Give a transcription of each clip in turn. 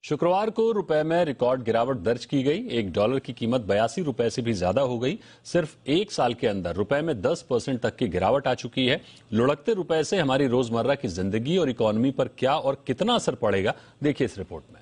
शुक्रवार को रुपए में रिकॉर्ड गिरावट दर्ज की गई। $1 की कीमत 82 रुपए से भी ज्यादा हो गई। सिर्फ एक साल के अंदर रुपए में 10% तक की गिरावट आ चुकी है। लुढ़कते रुपए से हमारी रोजमर्रा की जिंदगी और इकोनॉमी पर क्या और कितना असर पड़ेगा, देखिए इस रिपोर्ट में।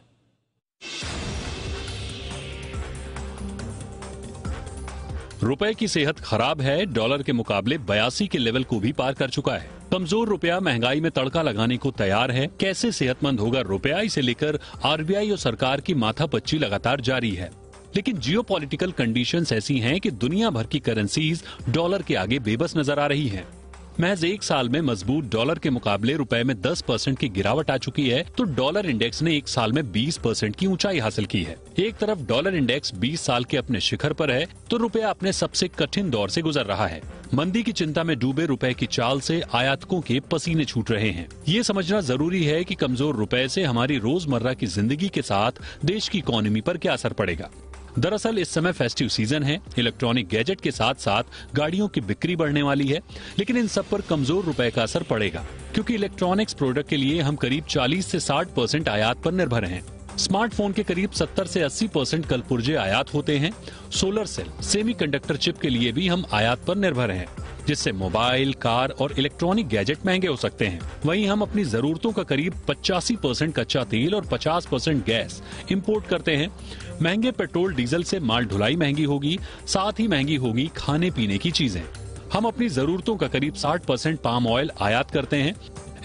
रुपए की सेहत खराब है। डॉलर के मुकाबले 82 के लेवल को भी पार कर चुका है। कमजोर रुपया महंगाई में तड़का लगाने को तैयार है। कैसे सेहतमंद होगा रुपया, इसे लेकर आरबीआई और सरकार की माथापच्ची लगातार जारी है। लेकिन जियोपॉलिटिकल कंडीशंस ऐसी हैं कि दुनिया भर की करेंसीज डॉलर के आगे बेबस नजर आ रही हैं। महज एक साल में मजबूत डॉलर के मुकाबले रुपए में 10% की गिरावट आ चुकी है, तो डॉलर इंडेक्स ने एक साल में 20% की ऊंचाई हासिल की है। एक तरफ डॉलर इंडेक्स 20 साल के अपने शिखर पर है, तो रुपया अपने सबसे कठिन दौर से गुजर रहा है। मंदी की चिंता में डूबे रुपए की चाल से आयातकों के पसीने छूट रहे हैं। ये समझना जरूरी है कि कमजोर रुपए से हमारी रोजमर्रा की जिंदगी के साथ देश की इकोनॉमी पर क्या असर पड़ेगा। दरअसल इस समय फेस्टिव सीजन है। इलेक्ट्रॉनिक गैजेट के साथ साथ गाड़ियों की बिक्री बढ़ने वाली है, लेकिन इन सब पर कमजोर रुपए का असर पड़ेगा, क्योंकि इलेक्ट्रॉनिक्स प्रोडक्ट के लिए हम करीब 40 से 60% आयात पर निर्भर हैं। स्मार्टफोन के करीब 70 से 80% कलपुर्जे आयात होते हैं। सोलर सेल, सेमीकंडक्टर चिप के लिए भी हम आयात पर निर्भर हैं, जिससे मोबाइल, कार और इलेक्ट्रॉनिक गैजेट महंगे हो सकते हैं। वहीं हम अपनी जरूरतों का करीब 85% कच्चा तेल और 50% गैस इंपोर्ट करते हैं। महंगे पेट्रोल डीजल से माल ढुलाई महंगी होगी, साथ ही महंगी होगी खाने पीने की चीजें। हम अपनी जरूरतों का करीब 60% पाम ऑयल आयात करते हैं।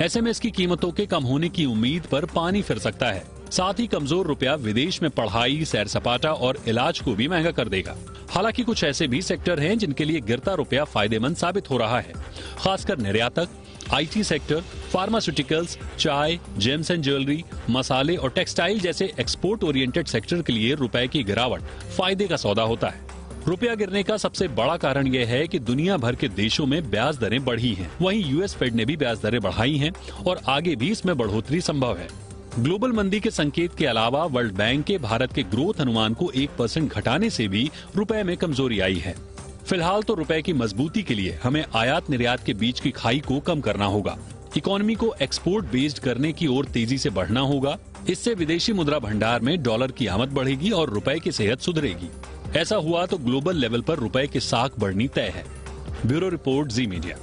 ऐसे में इसकी कीमतों के कम होने की उम्मीद पर पानी फिर सकता है। साथ ही कमजोर रुपया विदेश में पढ़ाई, सैर सपाटा और इलाज को भी महंगा कर देगा। हालांकि कुछ ऐसे भी सेक्टर हैं जिनके लिए गिरता रुपया फायदेमंद साबित हो रहा है, खासकर निर्यातक, आईटी सेक्टर, फार्मास्यूटिकल्स, चाय, जेम्स एंड ज्वेलरी, मसाले और टेक्सटाइल जैसे एक्सपोर्ट ओरिएंटेड सेक्टर के लिए रुपए की गिरावट फायदे का सौदा होता है। रुपया गिरने का सबसे बड़ा कारण यह है कि दुनिया भर के देशों में ब्याज दरें बढ़ी हैं। वहीं यूएस फेड ने भी ब्याज दरें बढ़ाई हैं और आगे भी इसमें बढ़ोतरी संभव है। ग्लोबल मंदी के संकेत के अलावा वर्ल्ड बैंक के भारत के ग्रोथ अनुमान को 1% घटाने से भी रुपए में कमजोरी आई है। फिलहाल तो रुपए की मजबूती के लिए हमें आयात निर्यात के बीच की खाई को कम करना होगा। इकोनॉमी को एक्सपोर्ट बेस्ड करने की ओर तेजी से बढ़ना होगा। इससे विदेशी मुद्रा भंडार में डॉलर की आमद बढ़ेगी और रुपए की सेहत सुधरेगी। ऐसा हुआ तो ग्लोबल लेवल पर रुपए की साख बढ़नी तय है। ब्यूरो रिपोर्ट, जी मीडिया।